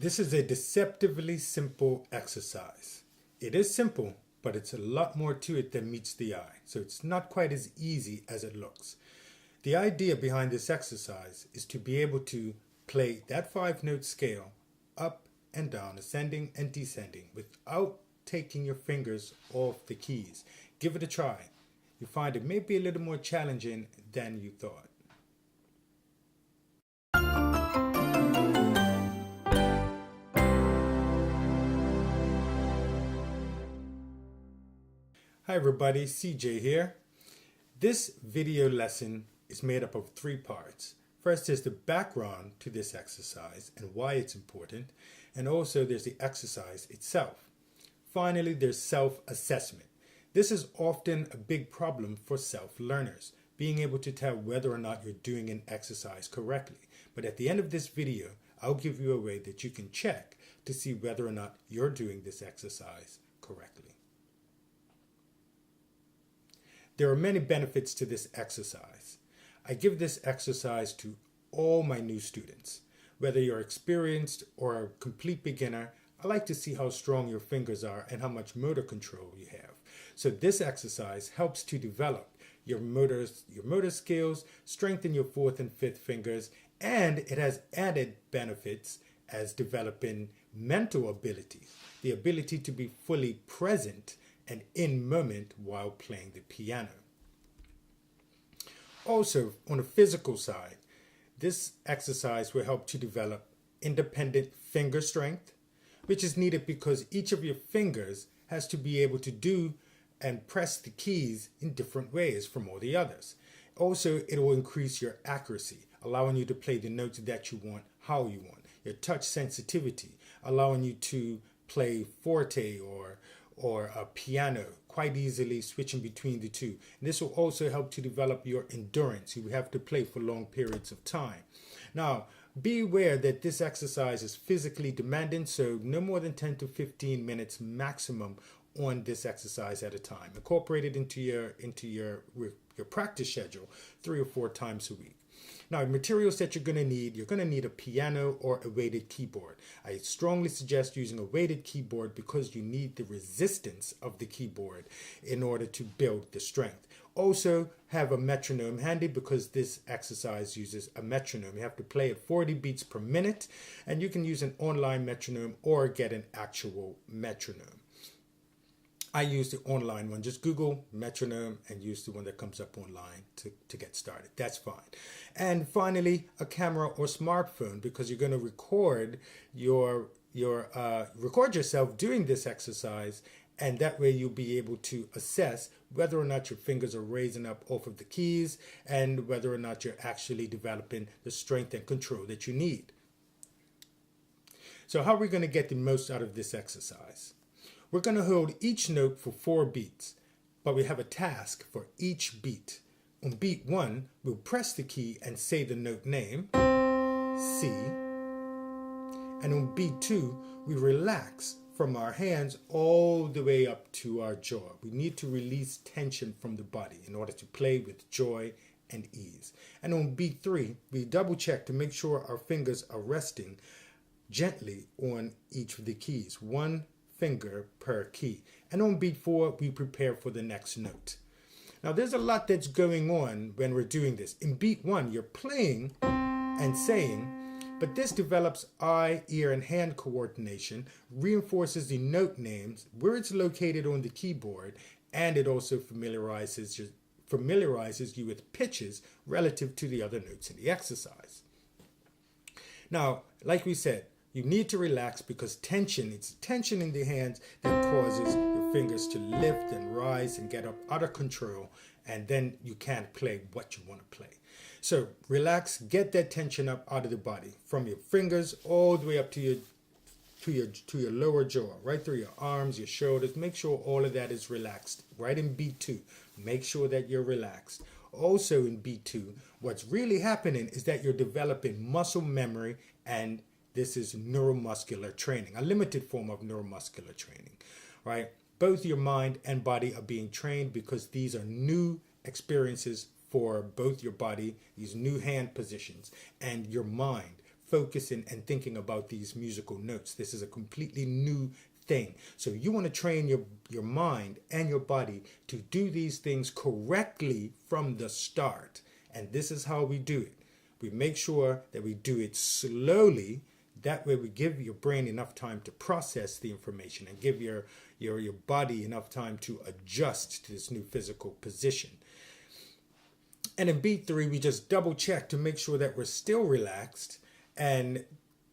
This is a deceptively simple exercise. It is simple, but it's a lot more to it than meets the eye, so it's not quite as easy as it looks. The idea behind this exercise is to be able to play that 5-note scale up and down, ascending and descending, without taking your fingers off the keys. Give it a try. You find it may be a little more challenging than you thought. Hi everybody, CJ here. This video lesson is made up of 3 parts. First is the background to this exercise and why it's important, and also there's the exercise itself. Finally, there's self-assessment. This is often a big problem for self-learners, being able to tell whether or not you're doing an exercise correctly. But at the end of this video, I'll give you a way that you can check to see whether or not you're doing this exercise correctly. There are many benefits to this exercise. I give this exercise to all my new students. Whether you're experienced or a complete beginner, I like to see how strong your fingers are and how much motor control you have. So this exercise helps to develop your motor skills, strengthen your 4th and 5th fingers, and it has added benefits as developing mental abilities, the ability to be fully present and in moment while playing the piano. Also, on the physical side, this exercise will help to develop independent finger strength, which is needed because each of your fingers has to be able to do and press the keys in different ways from all the others. Also, it will increase your accuracy, allowing you to play the notes that you want, how you want. Your touch sensitivity, allowing you to play forte or a piano quite easily, switching between the two. And this will also help to develop your endurance. You have to play for long periods of time. Now, be aware that this exercise is physically demanding, so no more than 10 to 15 minutes maximum on this exercise at a time. Incorporate it into your practice schedule 3 or 4 times a week. Now, materials that you're going to need a piano or a weighted keyboard. I strongly suggest using a weighted keyboard because you need the resistance of the keyboard in order to build the strength. Also, have a metronome handy because this exercise uses a metronome. You have to play at 40 beats per minute, and you can use an online metronome or get an actual metronome. I use the online one. Just Google metronome and use the one that comes up online to get started. That's fine. And finally, a camera or smartphone, because you're going to record record yourself doing this exercise, and that way you'll be able to assess whether or not your fingers are raising up off of the keys and whether or not you're actually developing the strength and control that you need. So how are we going to get the most out of this exercise? We're going to hold each note for 4 beats, but we have a task for each beat. On beat 1, we'll press the key and say the note name, C. And on beat 2, we relax from our hands all the way up to our jaw. We need to release tension from the body in order to play with joy and ease. And on beat 3, we double check to make sure our fingers are resting gently on each of the keys. 1 finger per key. And on beat 4, we prepare for the next note. Now, there's a lot that's going on when we're doing this. In beat 1, you're playing and saying, but this develops eye, ear, and hand coordination, reinforces the note names, where it's located on the keyboard, and it also familiarizes you with pitches relative to the other notes in the exercise. Now, like we said, you need to relax because it's tension in the hands that causes your fingers to lift and rise and get up out of control, and then you can't play what you want to play. So relax, get that tension up out of the body, from your fingers all the way up to your lower jaw, right through your arms, your shoulders. Make sure all of that is relaxed. Right in beat 2, make sure that you're relaxed. Also in beat 2, what's really happening is that you're developing muscle memory, and this is neuromuscular training, a limited form of neuromuscular training, right? Both your mind and body are being trained because these are new experiences for both your body, these new hand positions, and your mind focusing and thinking about these musical notes. This is a completely new thing. So you want to train your mind and your body to do these things correctly from the start. And this is how we do it. We make sure that we do it slowly. That way we give your brain enough time to process the information and give your body enough time to adjust to this new physical position. And in beat 3, we just double check to make sure that we're still relaxed and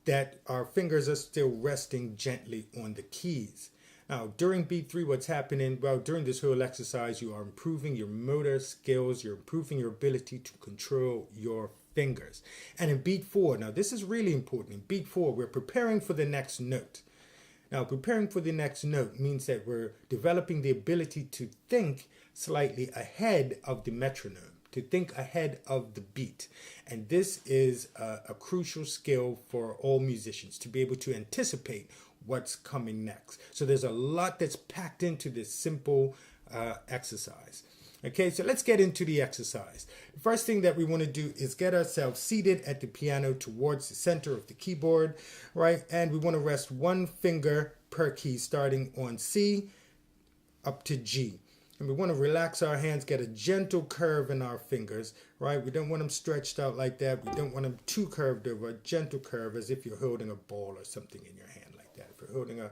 that our fingers are still resting gently on the keys. Now, during beat 3, what's happening? Well, during this whole exercise, you are improving your motor skills. You're improving your ability to control your fingers. And in beat 4, now this is really important. In beat 4, we're preparing for the next note. Now, preparing for the next note means that we're developing the ability to think slightly ahead of the metronome, to think ahead of the beat. And this is a crucial skill for all musicians, to be able to anticipate what's coming next. So there's a lot that's packed into this simple exercise. Okay, so let's get into the exercise. The first thing that we want to do is get ourselves seated at the piano towards the center of the keyboard, right? And we want to rest one finger per key, starting on C up to G. And we want to relax our hands, get a gentle curve in our fingers, right? We don't want them stretched out like that. We don't want them too curved over, a gentle curve as if you're holding a ball or something in your hand like that. If you're holding a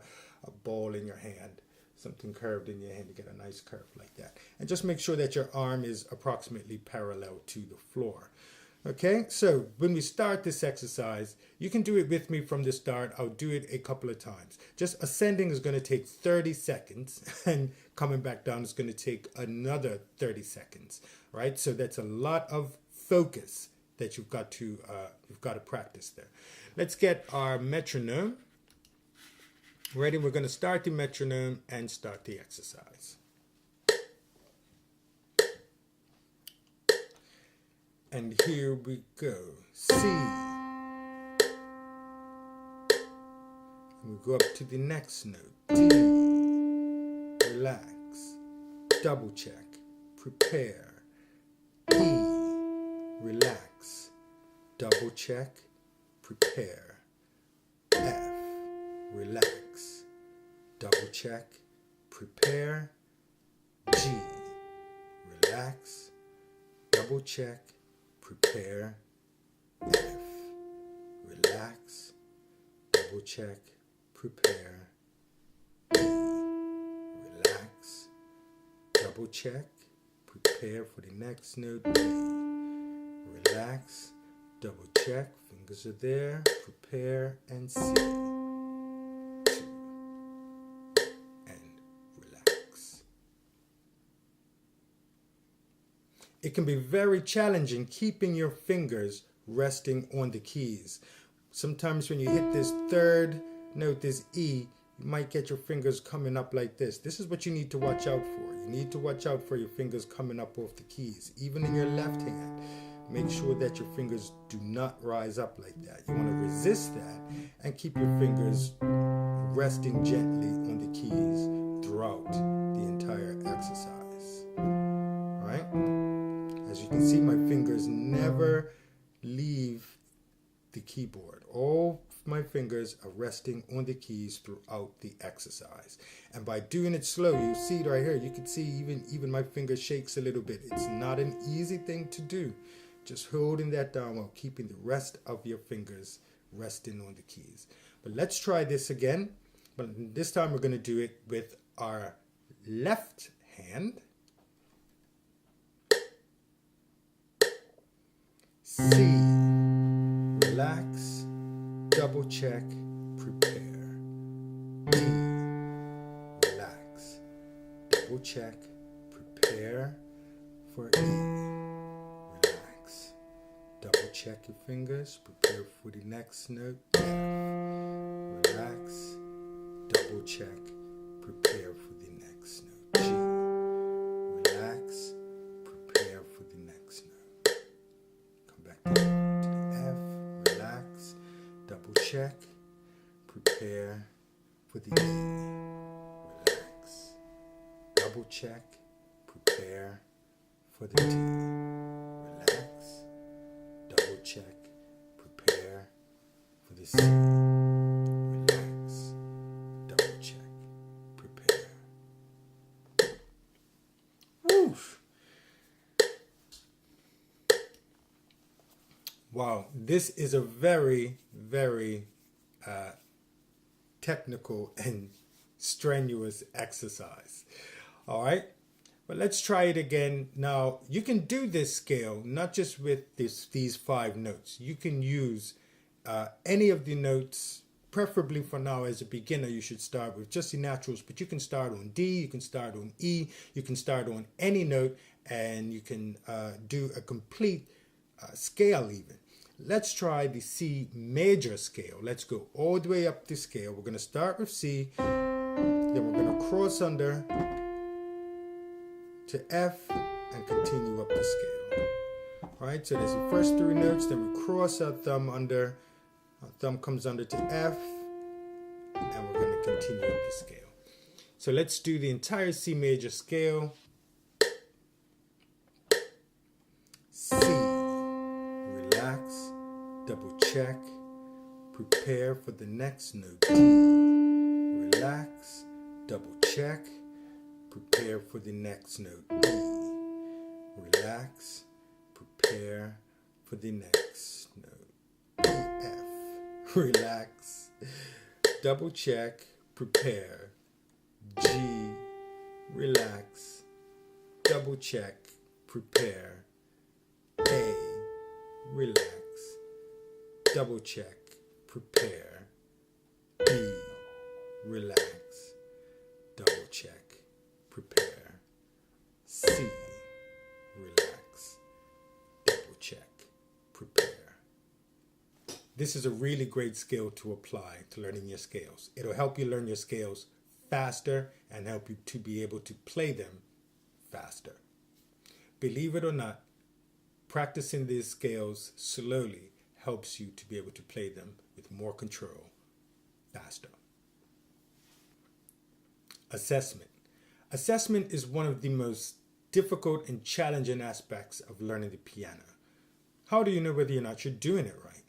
ball in your hand, something curved in your hand, you get a nice curve like that. And just make sure that your arm is approximately parallel to the floor. Okay, so when we start this exercise, you can do it with me from the start. I'll do it a couple of times. Just ascending is going to take 30 seconds and coming back down is going to take another 30 seconds, right? So that's a lot of focus that you've got to practice there. Let's get our metronome ready. We're going to start the metronome and start the exercise. And here we go. C. And we go up to the next note. D. Relax. Double check. Prepare. E. Relax. Double check. Prepare. F. Relax. Double check. Prepare. G. Relax. Double check. Prepare. F. Relax. Double check. Prepare. E. Relax. Double check. Prepare for the next note. D. Relax. Double check. Fingers are there. Prepare. And C. 2. And relax. It can be very challenging keeping your fingers resting on the keys. Sometimes when you hit this third note, this E, you might get your fingers coming up like this. This is what you need to watch out for. You need to watch out for your fingers coming up off the keys, even in your left hand. Make sure that your fingers do not rise up like that. You want to resist that and keep your fingers resting gently on the keys throughout the entire exercise. All right? As you can see, my fingers never leave the keyboard. All my fingers are resting on the keys throughout the exercise. And by doing it slow, you see it right here. You can see even my finger shakes a little bit. It's not an easy thing to do. Just holding that down while keeping the rest of your fingers resting on the keys. But let's try this again. But this time we're going to do it with our left hand. C. Relax. Double check. Prepare. D. Relax. Double check. Prepare for E. Relax. Double check your fingers. Prepare for the next note. F. Relax. Double check. Prepare for the next note. G. Relax. Prepare for the next note. Come back to the F. Relax. Double check. Prepare for the E. Relax. Double check. Prepare for the D. Relax. Double check. Prepare the C. Relax. Double check. Prepare. Woof. Wow, this is a very, very technical and strenuous exercise. All right, but let's try it again. Now, you can do this scale not just with these 5 notes. You can use any of the notes. Preferably for now, as a beginner, you should start with just the naturals, but you can start on D, you can start on E, you can start on any note, and you can do a complete scale even. Let's try the C major scale. Let's go all the way up the scale. We're going to start with C, then we're going to cross under to F and continue up the scale. All right, so there's the first 3 notes, then we cross our thumb under, our thumb comes under to F, and we're going to continue up the scale. So let's do the entire C major scale. C, relax, double check, prepare for the next note. D, relax, double check, prepare for the next note. E, relax, prepare for the next note. E, F, relax, double check, prepare. G, relax, double check, prepare. A, relax, double check, prepare. B, relax, double check, prepare. C, relax, double check, prepare. This is a really great skill to apply to learning your scales. It'll help you learn your scales faster and help you to be able to play them faster. Believe it or not, practicing these scales slowly helps you to be able to play them with more control faster. Assessment. Assessment is one of the most difficult and challenging aspects of learning the piano. How do you know whether or not you're doing it right?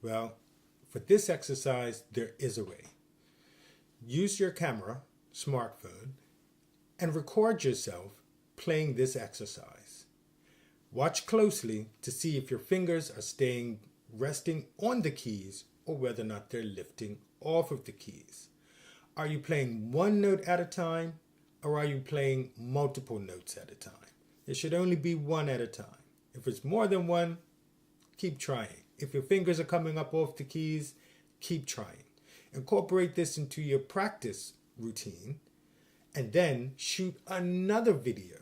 Well, for this exercise, there is a way. Use your camera, smartphone, and record yourself playing this exercise. Watch closely to see if your fingers are staying resting on the keys or whether or not they're lifting off of the keys. Are you playing one note at a time or are you playing multiple notes at a time? It should only be one at a time. If it's more than one, keep trying. If your fingers are coming up off the keys, keep trying. Incorporate this into your practice routine and then shoot another video.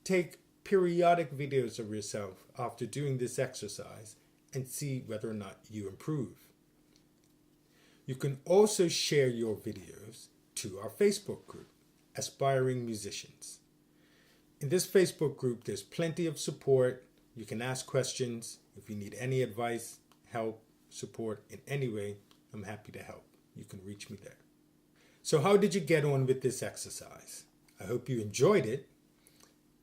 Take periodic videos of yourself after doing this exercise and see whether or not you improve. You can also share your videos to our Facebook group, Aspiring Musicians. In this Facebook group, there's plenty of support. You can ask questions. If you need any advice, help, support in any way, I'm happy to help. You can reach me there. So how did you get on with this exercise? I hope you enjoyed it.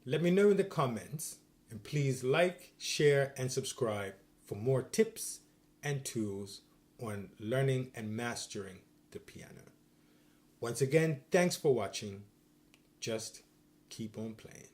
Let me know in the comments, and please like, share, and subscribe for more tips and tools on learning and mastering the piano. Once again, thanks for watching. Just keep on playing.